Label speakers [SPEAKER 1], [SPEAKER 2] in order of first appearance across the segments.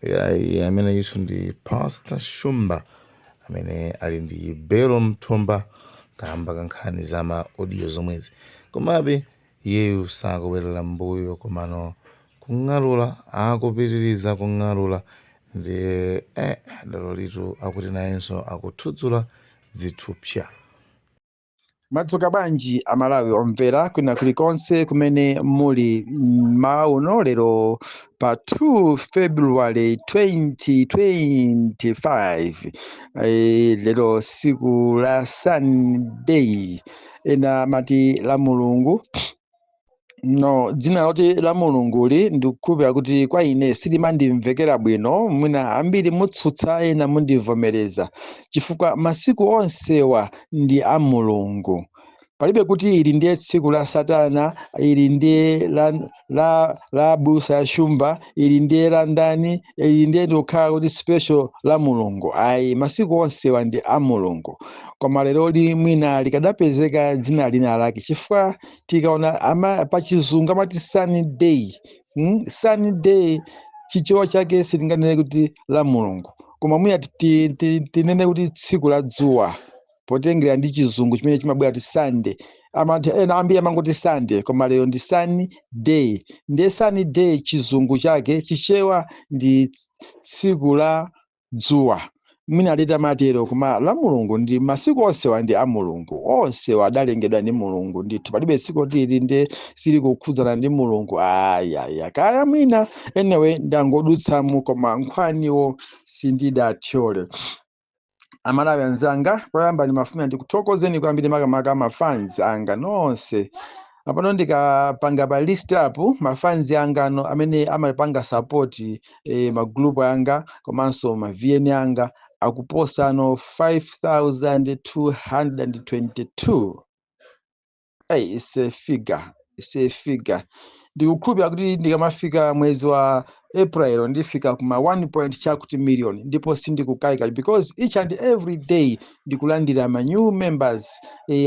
[SPEAKER 1] amene isu ndi Pastor Shumba amene ali ndi Belo Mthomba kamba kankhani za ma audio zomwezi, komabe iyeyu sakubwerera mbuyo komano kung'alula, akupitiriza kung'alula ndi lero litu akuti nayenso akuthudzula zithupsa.
[SPEAKER 2] Madzuka bwanji amalawi omvera kwina kulikonse kumene muli mauno lero pa 2 February 2025 lero siku la Sunday ena mati la mulungu. No, dzina loti la mulunguli ndikukhulupirira kuti kwa ine silimandimvekera bwino, mwina ambiri mutsutsa ena mundivomereza chifukwa masiku onsewa ndi a mulungu. Palibe kuti ili ndiye tsiku la Satana, ili ndiye la abusa ya Shumba, ili ndiye la ndani, ili ndiye ndikukhala kuti special la mulungu. Ayi, masiku onsewa ndi a mulungu. Koma lero mwina likadapezeka dzina lina lake chifukwa tikaona pa chizungu amati Sunday. Sunday chichewa chake sitinganene kuti la mulungu, koma mwina tinene kuti tsiku la dzuwa potengera ndi chizungu chimene chimabwera ti Sunday. Ena ambiri amangoti Sunday koma lero ndi Sunday. Ndiye Sunday chizungu chake chichewa ndi tsiku la dzuwa. Mwina aleta matero koma la mulungu ndi masiku onsewa ndi a mulungu, onsewa adalengedwa ndi mulungu ndithu, palibe tsiku lili ndi sili kukhudzana ndi mulungu. Ayaya kaya mwina anyway ndangodutsamo koma nkhwaniwo sindidathole. Amalawi anzanga, poyamba ndimafuna ndikuthokozeni kwambiri makamaka mafans anga nonse. Apano ndikapanga pa list up mafans anga ano amene amapanga support magroup anga komanso ma VN anga akuposa ano 5,222. It's a figure. Ndikukhulupirira kuti ndikamafika mwezi wa April ndifika kuma 1 million ndipo sindikukayika because each and every day ndikulandira ma new members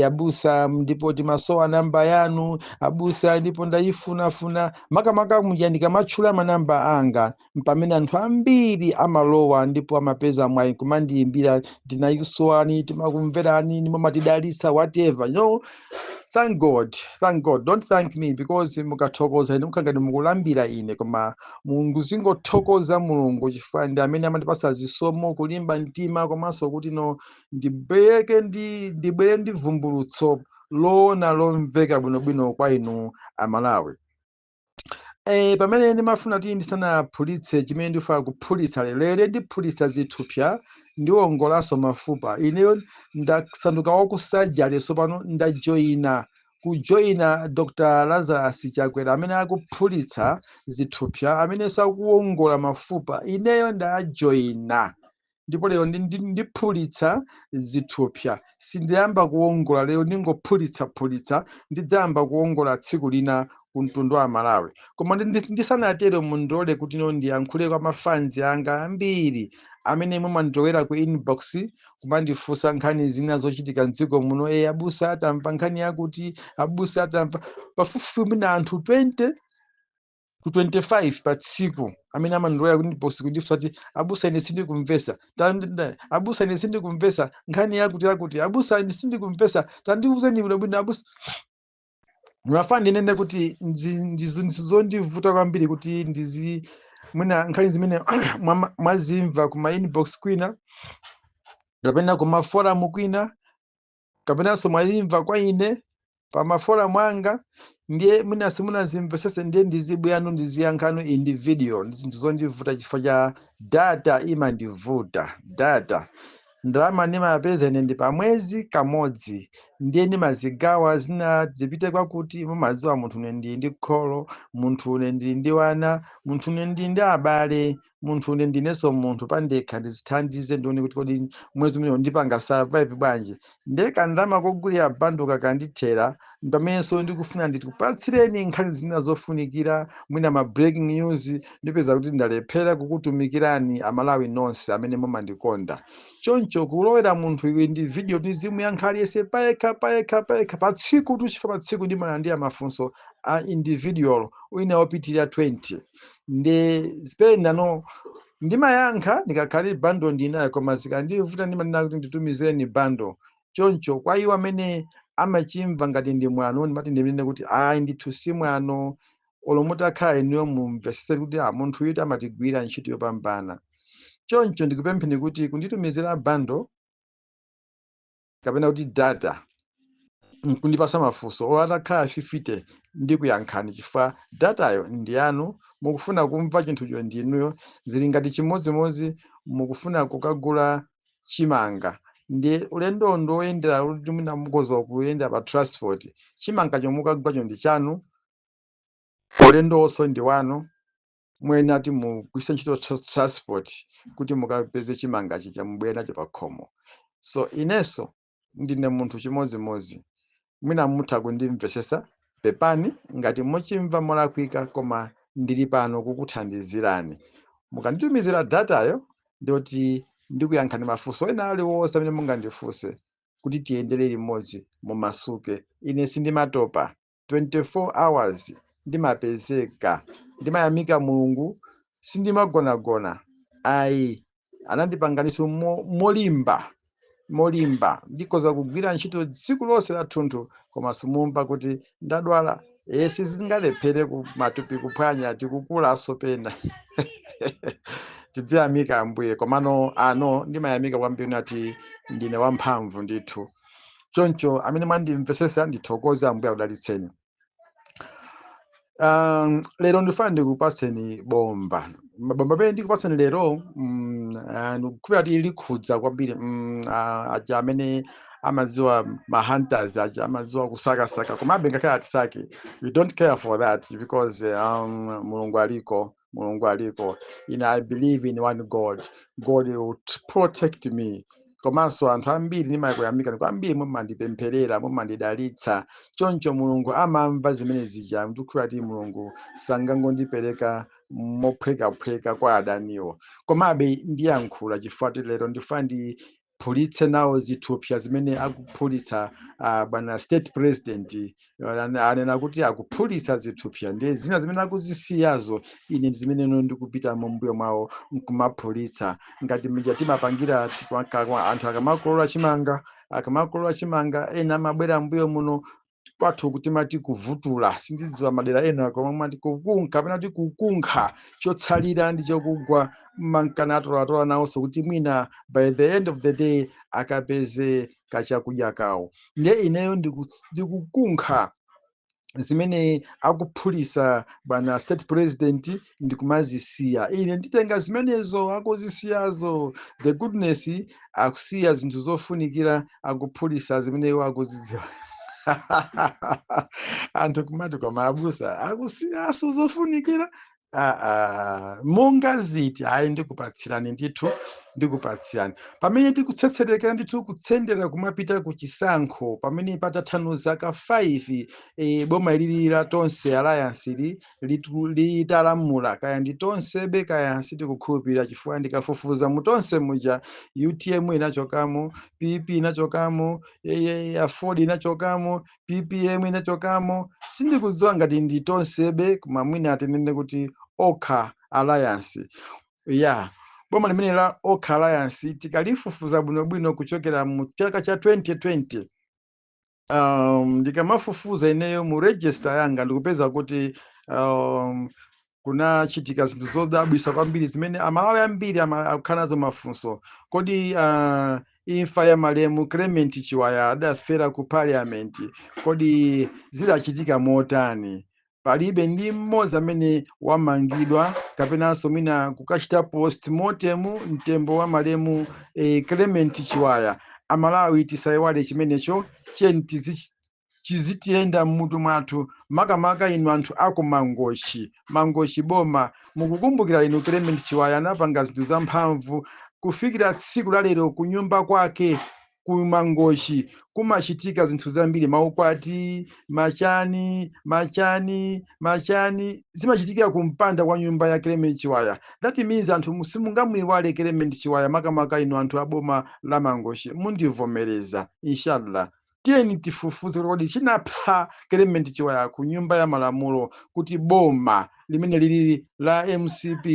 [SPEAKER 2] abusa ndipo timasowa namba yanu abusa ndipo ndayifunafuna makamaka muja ndikamatchula manamba anga pamene anthu ambiri amalowa ndipo amapeza mwayi kumandiyimbira ndinayisowani timakumverani ndipo matidalitsa whatever Thank God. Don't thank me because mukathokoza ine mukangani mukulambira ine koma munguzingothokoza mulungu chifukwa ndi amene amatipasa zisomo kulimba mtima komanso kuti ndibwere ndi vumbulutso loona lomveka bwinobwino kwa inu amalawi. Pamene ndimafuna kuti ndisanaphulitse chimene ndifuna kuphulitsa lero ndiphulitsa zithupsa ndiwongolaso mafupa. Ineyo ndasanduka wakusajali sopano kujoyina Dr. Lazarus Chakwera amene akuphulitsa zithupsa amene sakuwongola mafupa. Ineyo ndajoyina ndipo lero ndiphulitsa zithupsa, sindiyamba kuwongola lero ndingophulitsa ndidzayamba kuwongola tsiku lina kumtundu wa Malawi. Koma ndisanatero mundilole kuti ndiyankhule kwa mafans anga ambiri amene mumandilowera ku inbox kumandifunsa nkhani zina zochitika mdziko muno. Abusa atamva nkhani yakuti, abusa atamva pafupifupi na anthu 20 to 25 pa tsiku amene amandilowera ku inbox kundifunsa kuti abusa ine sindikumvesa, abusa ine sindikumvesa nkhani yakuti, abusa ine sindikumvesa tandiuzeni bwinobwino abusa. Munafana ndinene kuti ndizondivuta kwambiri kuti mwina nkhani zimene mwazimva kuma inbox kwina kapena kuma forum kwina kapenanso mwazimva kwa ine pa maforum anga ndiye mwina simunazimvesese ndiye ndizibwera ndiziyankhano individual. Zinthu zondivuta chifukwa cha data imandivuta. Data ndalama ndimapeza ine ndi pa mwezi kamodzi ndiye ndimazigawa zina zipite kwakuti mumadziwa munthu une ndili ndi kholo, munthu une ndili ndi wana, munthu une ndili ndi abale, munthu une ndinenso munthu pandekha ndizithandize ndione kuti kodi mwezi umene ndipanga survive bwanji. Ndiye kandalama kogulira bundle kakandithera pamenenso ndikufuna ndikupatsireni nkhani zina zofunikira mwina ma breaking news ndipeza kuti ndalephera kukutumikirani amalawi nonse amene mumandikonda. Choncho kulowera munthu iwe ndi video ndizimuyankha aliyense payekha pa tsiku tuchifa pa tsiku ndimalandira mafunso a individual wina wopitirira 20 ndi spendano ndimayankha ndikakhale bando ndinayo, koma zikandivuta ndimanena kuti nditumizireni bando. Choncho kwa iwo amene amachimva ngati ndi mwano, ndimati ndimene kuti ayi ndithu si mwano, olo mutakhala inuyo mumvesese kuti munthu uyu amatigwira ntchito yopambana. Choncho ndikupempheni kuti kunditumizira bando kapena kuti data nkundipasa mafunso olo atakhala fifite ndikuyankhani, chifukwa datayo ndi yanu. Mukufuna kumva chinthucho ndinuyo, zili ngati chimodzimodzi mukufuna kukagula chimanga, ndi ulendo ndoyendera kuti mwina mukoza kuyenda pa transport, chimanga chomwe mukagulacho ndi chanu, ulendo wonso ndi wanu, mwene ati mugwiritse ntchito transport kuti mukapeze chimanga chicha mubwere nacho pa khomo. So inenso ndine munthu chimodzimodzi, mwina mutha kundimvesesa pepani ngati muchimva molakwika, koma ndili pano kukuthandizirani. Mukanditumizira datayo ndoti ndikuyankhani mafunso ena aliwonse amene mungandifunse kuti tiyendere limodzi mumasuke. Ine sindimatopa, 24 hours ndimapezeka. Ndimayamika Mulungu, sindimagonagona. Ayi, anandipanga ndithu molimba ndikoza kugwira ntchito tsiku lonse la thunthu, koma simumva kuti ndadwala. Sizingalephere matupi kuphwanya tikukulaso pena. Tidziyamika Ambuye, komano ndimayamika kwambiri nati ndine wamphamvu ndithu. Choncho amene mwandimvesesa ndithokoze, Ambuye akudalitseni. Lero ndifuna ndikupaseni bomba pamene ndikupaseni lero, ndikukhulupirira kuti likhudza kwambiri aja amene amadziwa mahunters, aja amadziwa kusakasaka, komabe ngakhale atisake, we don't care for that because mulungu aliko. I believe in one God will protect me. Komanso anthu ambiri ndimayamika kwambiri mumandipempherera, mumandidalitsa. Choncho mulungu amamva zimene zija, ndikukhulupirira kuti mulungu sangangondipereka mophwekaphweka kwa adaniwo. Komabe ndiyankhula chifukwa lero ndifuna ndiphulitse nawo zithupsa zimene akuphulitsa bwana state president. Anena kuti akuphulitsa zithupsa, ndi zina zimene akuzisiyazo ine zimene ndikupita mumbuyo mwawo nkumaphulitsa. Ngati mija timapangira anthu akamakolola chimanga ena amabwera mbuyo muno kwathu kuti mati kuvutula, sindidziwa madera ena, koma mati kukunkha kapena kuti kukunkha chotsalira ndi chokugwa mankana atolatola nawonso kuti mwina by the end of the day akapeze kachakudya kawo. Ndiye ineyo ndikukunkha zimene akuphulitsa bwana state president ndikumazisiya. Ine nditenga zimenezo akuzisiyazo, the goodness, akusiya zinthu zofunikira, akuphulitsa zimene iwo akuzidziwa. Anthu kumati koma abusa akusiyaso zofunikira. Monga ziti, hayi ndikupatsirani ndithu, ndikupatsirani. Pamene tikutsetserekera ndithu kutsendera kumapita ku chisankho, pamene patatha zaka 5 boma ilili la tonse alliance litalamula, kaya ndi tonsebe kaya sitikukhulupirira, chifukwa ndikafufuza mutonse muja UTM inachokamo, PP inachokamo, Ford inachokamo, PPM inachokamo, sindikudziwa ngati ndi tonsebe, koma mwina atinene kuti Okha Alliance. Boma limene la Okha Alliance tikalifufuza bwinobwino kuchokera mu chaka cha 2020. Ndikamafufuza ineyo mu register yanga ndikupeza kuti kunachitika zinthu zodabwitsa kwambiri zimene amalawi ambiri akukhala nazo mafunso. Kodi imfa ya malemu Clement Chiwaya adafera ku parliament, kodi zidachitika motani? Palibe ndi mmodzi amene wamangidwa kapenanso mwina kukachita postmortem mtembo wa malemu Clement Chiwaya. Amalawi tisayiwale chimenecho, cheni chizitiyenda mmutu mwathu, makamaka inu anthu ako Mangochi boma, mukukumbukira inu Clement Chiwaya anapanga zinthu zamphamvu. Kufikira tsiku la lero kunyumba kwake ku Mangochi kumachitika zinthu zambiri, maukwati, machani zimachitikira kumpanda kwa nyumba ya Clement Chiwaya. That means anthu simungamuyiwale Clement Chiwaya, makamaka inu anthu aboma la Mangochi, mundivomereza inshallah. tiyeni tifufuze kuti chinapha Clement Chiwaya ku nyumba ya malamulo kuti boma limene lili la MCP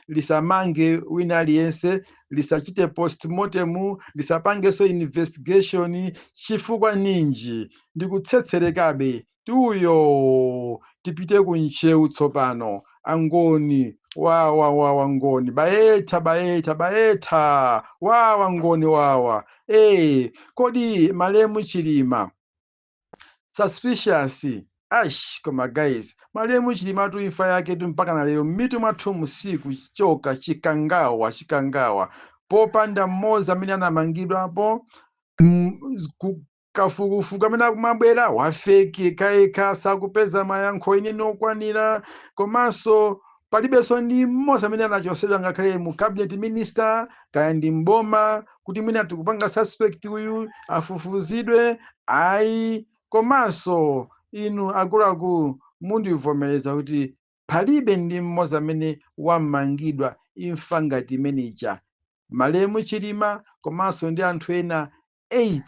[SPEAKER 2] lisamange wina aliyense, lisachite postmortem, lisapangenso investigation. Chifukwa ninji ndikutsetserekabe tuyo tipite kunchewu tsopano. Angoni wawa ngoni baeta wawa ngoni wawa. Kodi Malemu Chilima suspicious. Koma guys, Malemu Chilima tu imfa yake tu mpaka na lero mitu mwathu musiku choka chikangawa popanda mmoza amene anamangidwapo kafukufuku amene akumabwera wafeke kaeka sakupeza mayankho ine okwanira, komanso palibenso ndi mmodzi amene anachosedwa ngakhale mu cabinet minister kaya ndi mboma kuti mwina tikupanga suspect uyu afufuzidwe. Ayi, komanso inu akuluakulu mundivomereza kuti palibe ndi mmodzi amene wamangidwa imfa ngati imeneja. Malemu Chilima komanso ndi anthu ena 8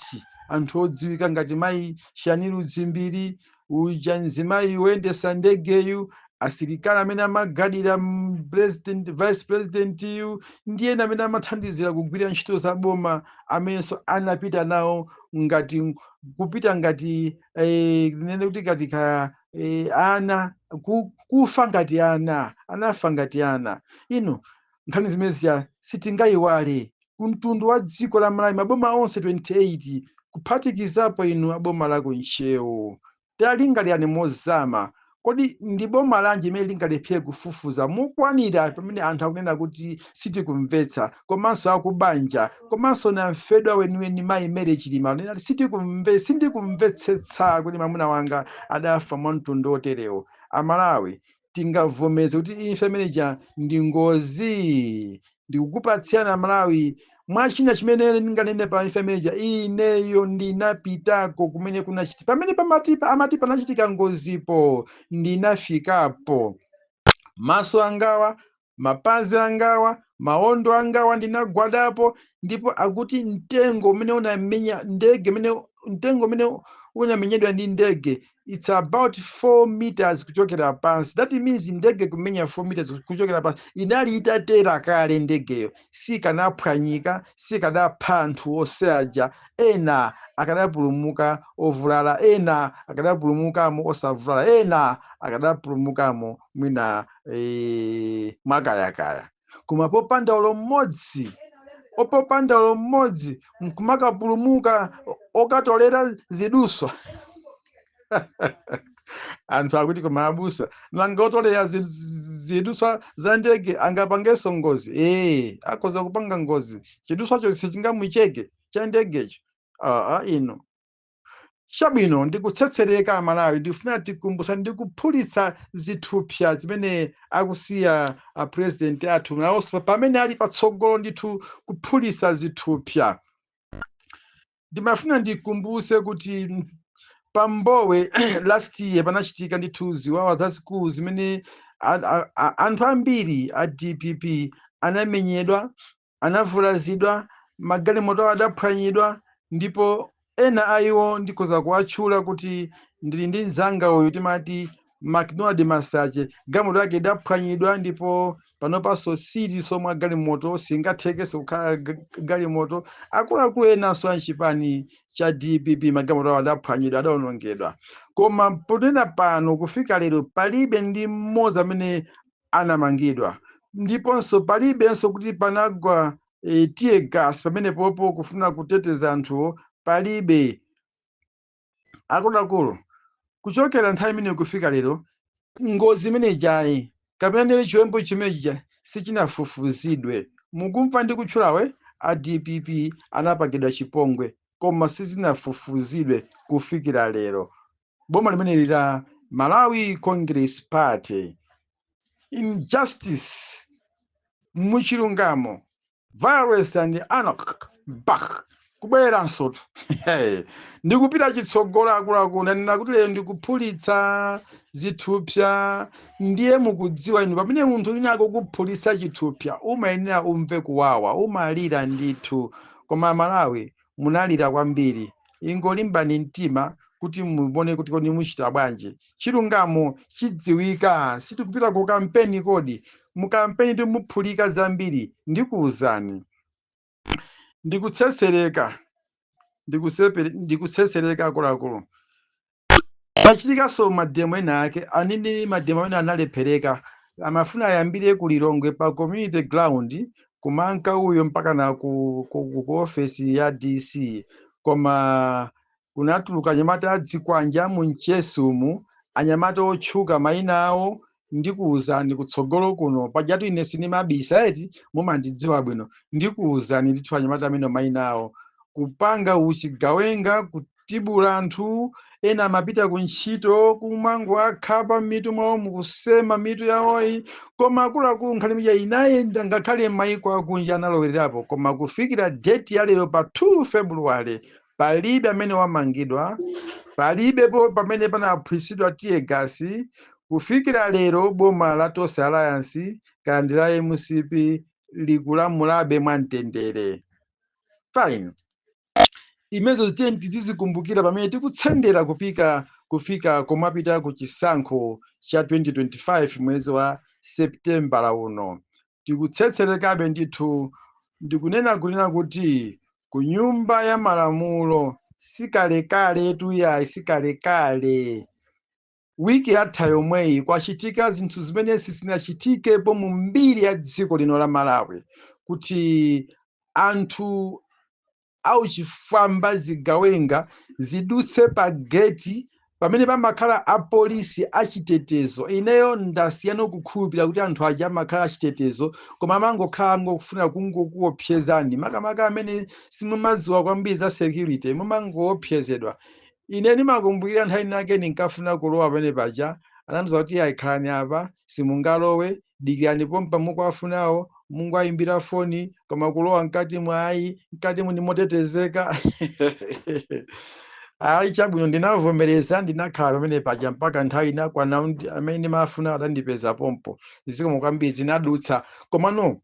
[SPEAKER 2] anthu odziwika ngati mayi Shaniru Zimbiri, uja mzimayi woyendesa ndegeyu, asilikali amene amagadira vice president yu ndi ena amene amathandizira kugwira ntchito za boma amenenso anapita nawo ngati kupita ngati nene kuti katika ana kufa ngati ana, anafa ngati ana. Ino nkhani zimene sitingayiwale kumtundu wa dziko la Malawi, maboma onse 28 kuphatikizapo inu aboma la Kunchewu talingalirani mozama. Kodi ndi boma lanji imene lingalephere kufufuza mukwanira pamene anthu akunena kuti sitikumvetsa, komanso akubanja, komanso na mfedwa weniweni mayi Mary Chilima anena sindikumvetsetsa kuti mwamuna wanga adafa mwamtundu oterewo. Amalawi tingavomeze kuti imfa imeneja ndi ngozi. Ndikukupatsirani Amalawi mwachina chimene ndinganene pa imfa imeneja. Ineyo ndinapitako kumene kunachitika pamene amati panachitika ngozipo, ndinafikapo. Maso angawa, mapazi angawa, maondo angawa ndinagwadapo, ndipo akuti mtengo umene unamenya ndege, mtengo umene unamenyedwa ndi ndege it's about 4 meters kuchokera pansi. That means ndege kumenya 4 meters kuchokera pansi inali itatera kale ndegeyo, sikanaphwanyika, sikanapha anthu oseaja. Ena akanapulumuka ovulala, ena akanapulumukamo osavulala, ena akanapulumukamo mwina mwakayakaya. Koma popanda ulo mmodzi nkumakapulumuka okatolera ziduswa. Anthu akuti koma abusa nanga otolera ziduswa za ndege angapangenso ngozi. Akhoza kupanga ngozi, chiduswacho sichingamucheke cha ndegecho. Ino chabwino ndikutsetsereka Amalawi, ndifuna tikumbusa ndikuphulitsa zithupsa zimene akusiya president athu nawonso pamene ali patsogolo ndithu kuphulitsa zithupsa. Ndimafuna ndikumbuse kuti pambowe last year panachitika ndithu ziwawa zazikulu zimene anthu ambiri a DPP anamenyedwa, anavulazidwa, magalimoto adaphwanyidwa, ndipo ena ayiwo ndikhoza kuwatchula kuti ndili ndi mzanga uyu timati McDonald Masache, galimoto yake idaphwanyidwa ndipo panopanso siliso mwa galimoto singathekenso kukhala galimoto. Akuluakulu enanso anchipani cha DPP magalimoto awo adaphwanyidwa, adawonongedwa. Koma ponena pano kufika lero palibe ndi mmodzi amene anamangidwa, ndiponso palibenso kuti panagwa tear gas pamene popo kufuna kuteteza anthuwo, palibe. Akuluakulu kuchokera nthawi imene kufika lero ngozi imene jayi kapena ndile chiwembu chimenechi sichinafufuzidwe. Mukumva ndi kutchulawe a DPP anapangidwa chipongwe koma sizinafufuzidwe kufikira lero. Boma limene lila Malawi Congress Party, injustice muchilungamo, violence and anarchy back kubweranso. Ndikupita chitsogolo akuluakulu, nanena kuti lero ndikuphulitsa zithupsa. Ndiye mukudziwa inu pamene munthu wina akukuphulitsa chithupsa umayenera umve kuwawa, umalira ndithu. Koma Malawi munalira kwambiri. ingolimbani mtima kuti muone kuti kodi muchita bwanji. Chilungamo chidziwika, sitikupita ku kampeni kodi. Mu kampeni timuphulika zambiri. Ndikuwuzani, ndikutsetsereka akuluakulu. Pachitikanso mademo ena ake anini mademo amene analephereka amafuna ayambire ku Lilongwe pa community ground kumanka uyo mpaka na ku ofesi ya DC, koma kunatuluka anyamata adzikwanja mu mchesumu, anyamata otchuka mayina awo. Ndikuwuzani kutsogolo kuno pajatu ine sinimabisa eti mumandidziwa bwino. Ndikuwuzani ndithu anyamata amene mayina awo kupanga uchigawenga, kutibula anthu ena amapita ku ntchito kumango akhapa m'mitu mwawo mukusema mitu yawoyi, koma akuluakulu nkhani mija inayenda ngakhale m'mayiko akunja analowererapo, koma kufikira date ya lero pa 2 February palibe amene wamangidwa, palibepo pamene panaphwisidwa tiye gasi. Kufikira lero boma la Tosa Alliance kandi la MCP likulamulabe mwamtendere. Fine. Imezo zitenti zizikumbukira pamene tikutsendera kufika komapita ku chisankho cha 2025 mwezi wa September uno. Tikutsetserekabe ndithu. Ndikunena kuti ku nyumba ya malamulo sikalekale tuyayi, sikalekale. Wiki yatha yomweyi kwachitika zinthu zimene sizinachitikepo mu mbiri ya dziko lino la Malawi, kuti anthu auchifwamba zigawenga zidutse pa geti pamene pamakhala apolisi achitetezo. Ineyo ndasiyana kukhulupirira kuti anthu aja amakhala achitetezo, koma amangokhala ngokufuna kungokuopsezani, makamaka amene simumadziwa kwambiri za security mumangoopsezedwa. Ine ndimakumbukira nthawi nake ndinkafuna kulowa pamene paja, anandiwuza kuti ayikhalani apa simungalowe, dikirani pompa mukwafunawo, mungoyimbira foni, koma kulowa mkati mwayi, mkati muni motetezeka. Ayi chabwino ndinavomereza, ndinakhala pamene paja mpaka nthawi inakwana amene ndimafuna atandipeza pompo. Zikomo kwambiri zinadutsa, koma no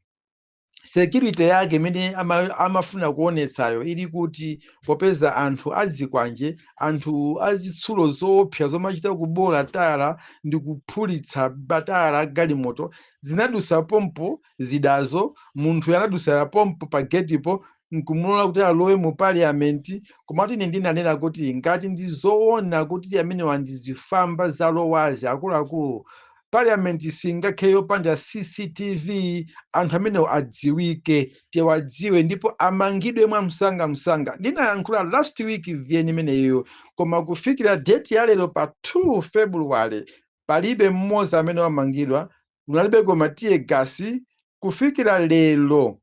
[SPEAKER 2] security yake imene amafuna kuonetsayo ili kuti popeza anthu adzikwanje, anthu azitsulo zoopsa zomachita kubola tala ndi kuphulitsa batala galimoto zinadutsa pompo zidazo. Munthu yanadutsa pompo pa getipo nkumulola kuti alowe mu parliament. Komatu ine ndinanena kuti ngati ndizoona kuti amene wandizifamba zalowazi akuluakulu, parliament singakhale yopanda CCTV, anthu amene adziwike, tiwadziwe ndipo amangidwe mwa msanga. Ndinayankhula last week vyeni imeneyo, koma kufikira date ya lero pa 2 February palibe mmodzi amene wamangidwa, kunalibe koma tiye gasi. Kufikira lero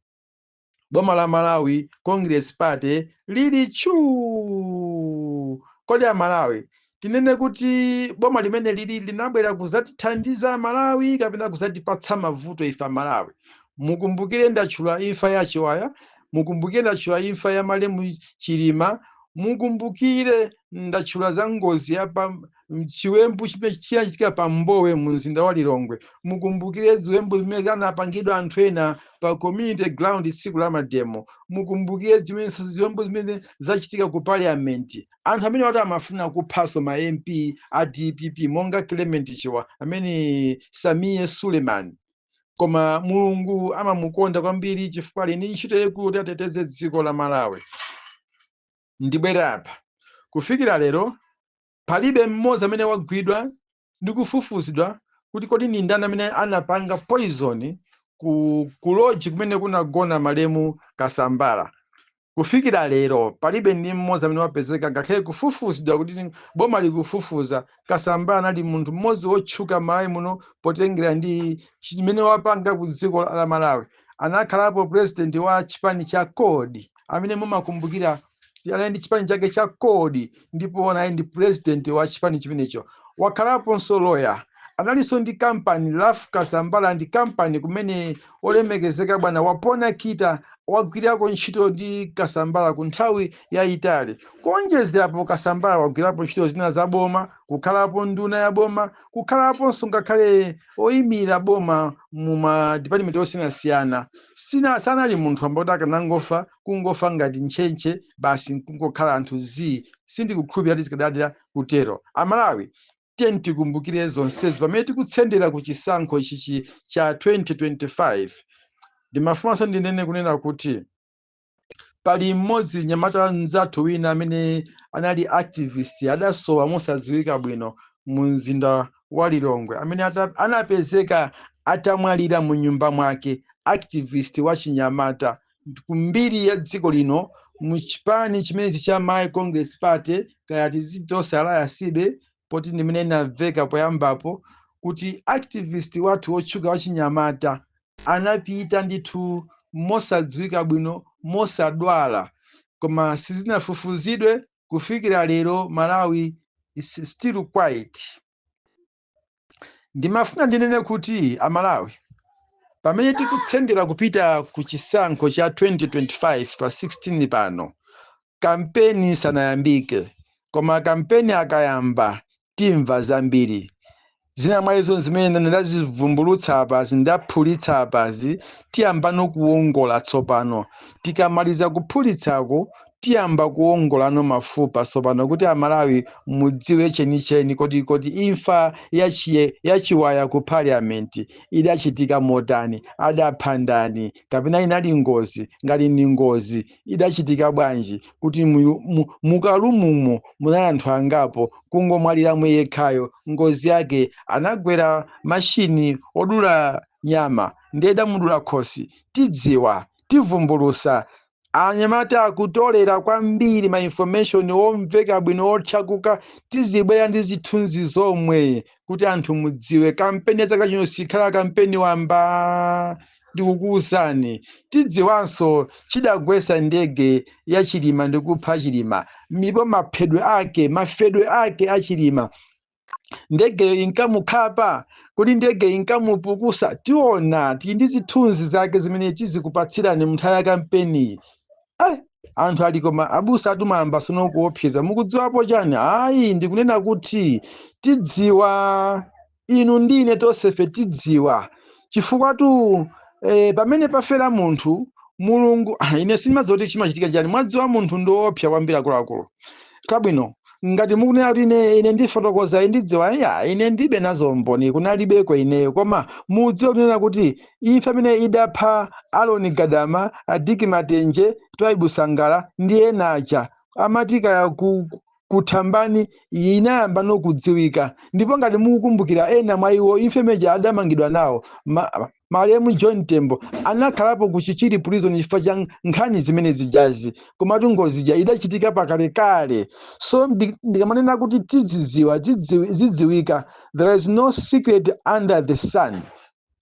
[SPEAKER 2] boma la Malawi Congress Party lili chuu. Kodi ya Malawi tinene kuti boma limene lili linabwera kuzatithandiza Malawi kapena kuzatipatsa mavuto ife Malawi? Mukumbukire ndatchula imfa ya Chiwaya, mukumbukire ndatchula imfa ya Malemu Chilima, mukumbukire ndatchula za ngozi ya chiwembu chimene chinachitika pa Mbowe mu mzinda wa Lilongwe, mukumbukire ziwembu zimene zinapangidwa anthu ena pa community ground tsiku la mademo, mukumbukire ziwembu zimene zachitika ku parliament. Anthu amene wati amafuna kuphaso ma MP a DPP monga Clement Chiwa, amene Samiye Suleiman, koma Mulungu amamukonda kwambiri chifukwa ali ndi ntchito yaikulu kuti ateteze dziko la Malawi. Ndibwera apa kufikira lero palibe mmodzi amene wagwidwa ndi kufufuzidwa kuti kodi ni ndani amene anapanga poison ku lodge kumene kunagona Malemu Kasambala. Kufikira lero palibe ndi mmodzi amene wapezeka, ngakhale kufufuzidwa kuti boma likufufuza. Kasambala anali munthu mmodzi wotchuka Malawi muno potengera ndi chimene wapanga ku dziko la Malawi. Anakhalapo president wa chipani cha CORD amene mumakumbukira anali ndi chipani chake cha CORD, ndipo anali ndi president wa chipani chimenecho. Wakhalaponso lawyer, analinso ndi kampani Laf Kasambala ndi kampani kumene olemekezeka bwana Wapona Kita wagwirako ntchito ndi Kasambala ku nthawi yayitali. Kuonjezerapo Kasambala wagwirapo ntchito zina za boma, kukhalapo nduna ya boma, kukhalaponso ngakhale oyimira boma mu madipatimenti osiyanasiyana. Sanali munthu amboti akanangofa kungofa ngati ntchentche basi kungokhala anthu sindikukhulupirira zikadalira kutero. Amalawi tiyeni tikumbukire zonsezi pamene tikutsendera ku chisankho ichichi cha 2025. Ndimafunanso ndinene kunena kuti pali mmodzi nyamata mnzathu wina amene anali activist adasowa mosadziwika bwino mu mzinda wa Lilongwe, amene anapezeka atamwalira mu nyumba mwake, activist wa Chinyamata kumbiri ya dziko lino mu chipani chimene cha My Congress Party kaya tizitonse alayasibe poti ndimene namveka poyambapo kuti activist wathu otchuka wa Chinyamata anapita ndithu mosadziwika bwino, mosadwala, koma sizinafufuzidwe kufikira lero Malawi is still quiet. Ndimafuna ndinene kuti Amalawi pamene tikutsendera kupita ku chisankho cha 2025 pa 16 pano, kampeni sanayambike, koma kampeni akayamba timva zambiri. Zina mwalizo zimene ndazivumbulutsa apazi ndaphulitsa apazi tiyamba nokuwongola tsopano. Tikamaliza kuphulitsako tiyamba kuwongolano mafupa tsopano kuti Amalawi mudziwe chenicheni kodi imfa yachiwaya ku parliament idachitika motani, adapha ndani, kapena inali ngozi, ngati ni ngozi idachitika bwanji, kuti mukalumumo munali anthu angapo, kungomwalira yekhayo, ngozi yake anagwera mashini odula nyama ndeda mudula khosi. Tidziwa, tivumbulusa, anyamata akutolera kwambiri ma information omveka bwino otchakuka, tizibwera ndi zithunzi zomwe kuti anthu mudziwe kampeni ya chaka chino sikhala kampeni wamba. Ndikukuwuzani, tidziwanso chidagwesa ndege ya Chilima ndikupha Chilima, mipo mafedwe ake a Chilima. Ndege inkamukhapa kuti ndege inkamupukusa, tiona tili ndi zithunzi zake zimene tizikupatsirani munthawi ya kampeni. Anthu ali koma abusa atumamba sono kuopseza, mukudziwapo chani? Ayi, ndikunena kuti tidziwa, inu ndine tonsefe tidziwa, chifukwa tu pamene pafera munthu Mulungu ine sinimazoti chimachitika chani, mwadziwa munthu ndiopsa kwambiri akuluakulu. Kabwino ngati mukunena kuti ine ndifotokoza ndidziwa, ine ndibe nazo mboni kunalibeko ineyo, koma mudziwe kunena kuti imfa imene idapha Aloni Gadama, Adiki Matenje, Twaibu Sangala ndi enacha amatika kuthambani inayamba nokudziwika. Ndipo ngati mukukumbukira ena mwa iwo imfa imeja adamangidwa nawo, Malemu John Tembo anakhalapo ku Chichiri prison chifukwa cha nkhani zimene zijazi, koma ngozi ija idachitika pakalekale. So ndikamanena kuti zidziwika, there is no secret under the sun.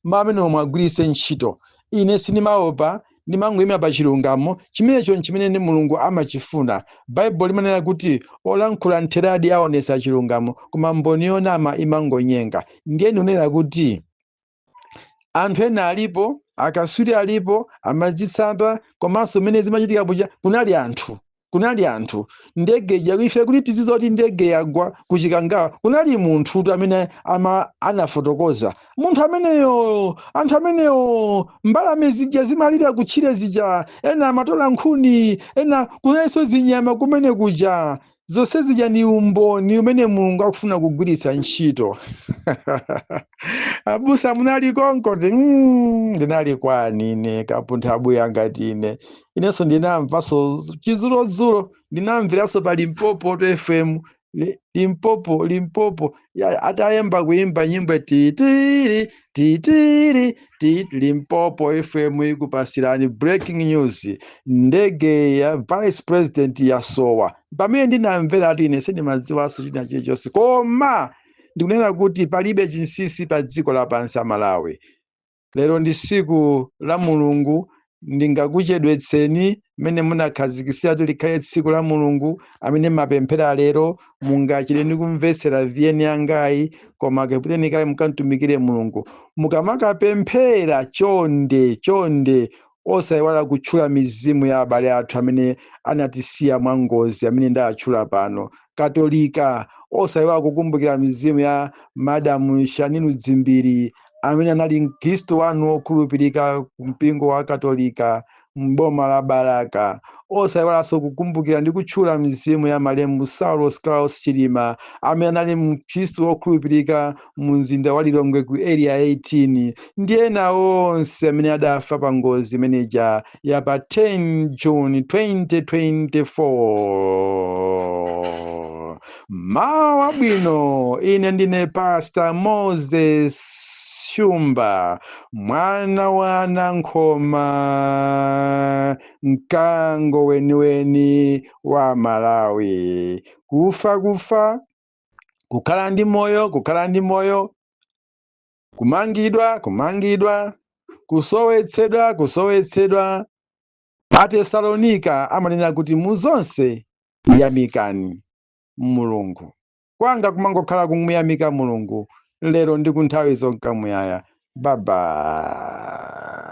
[SPEAKER 2] Mamene mwagwirise ntchito, ine sinimaopa, ndimangoyima pa chilungamo chimenecho chimene Mulungu amachifuna. Bible limanena kuti olankhula ntheradi aonesa chilungamo, koma mboni yonama imangonyenga. Ndiye ndinena kuti anthu ena alipo, akaswiri alipo, amazitsamba, komanso mmene zimachitika puja kunali anthu. Ndege ife kuti tizizoti ndege yagwa kuchikangawa, kunali munthu amene anafotokoza. Anthu ameneyo mbalame zija zimalira kutchire zija, ena amatola nkhuni, ena kunalenso zinyama kumene kuja. Zonse zija ni umboni umene Mulungu akufuna kugwiritsa ntchito. Abusa munali konko ndinali kwanine kapunthabu yangati inenso ndinamvaso chizulozulo, ndinamveraso pa Limpopo FM, Limpopo atayamba kuimba nyimbo titiri titiri titiri, Limpopo FM ikupasirani breaking news, ndege ya vice president yasowa. Pamene ndinamvera ati ine sindimadziwaso china chilichonse, koma ndikunena kuti palibe chinsinsi pa dziko lapansi Malawi. Lero ndi siku la Mulungu, ndingakuchedwetseni mmene munakhazikitsira likhale tsiku la Mulungu amene mapemphera lero mungachire ndi kumvetsera viyeni yangayi koma kapiteni kayi mukamtumikire Mulungu mukamakapemphera chonde osayiwala kutchula mizimu ya abale athu amene anatisiya mwa ngozi amene ndatchula pano. Katolika osayiwala kukumbukira mizimu ya Madamu Shaninu Dzimbiri amene anali mkhristu wanu wokhulupirika mpingo wa Katolika m'boma la Baraka. Osayiwalanso kukumbukira ndi kutchula mizimu ya malemu Saulos Claus Chilima amene anali mkhristu wokhulupirika mu mzinda wa Lilongwe ku area 18 ndi ena onse amene adafa pa ngozi imeneja ya pa 10 June 2024. Mawa bwino, ine ndine Pastor Moses Shumba, mwana wa Nankhoma, mkango weniweni wa Malawi. Kufa, kukhala ndi moyo, kumangidwa, kusowetsedwa. Atesalonika amanena kuti muzonse yamikani Mulungu. Kwanga kumangokhala kumuyamika Mulungu lero ndi kunthawi zonse muyaya. Bye bye.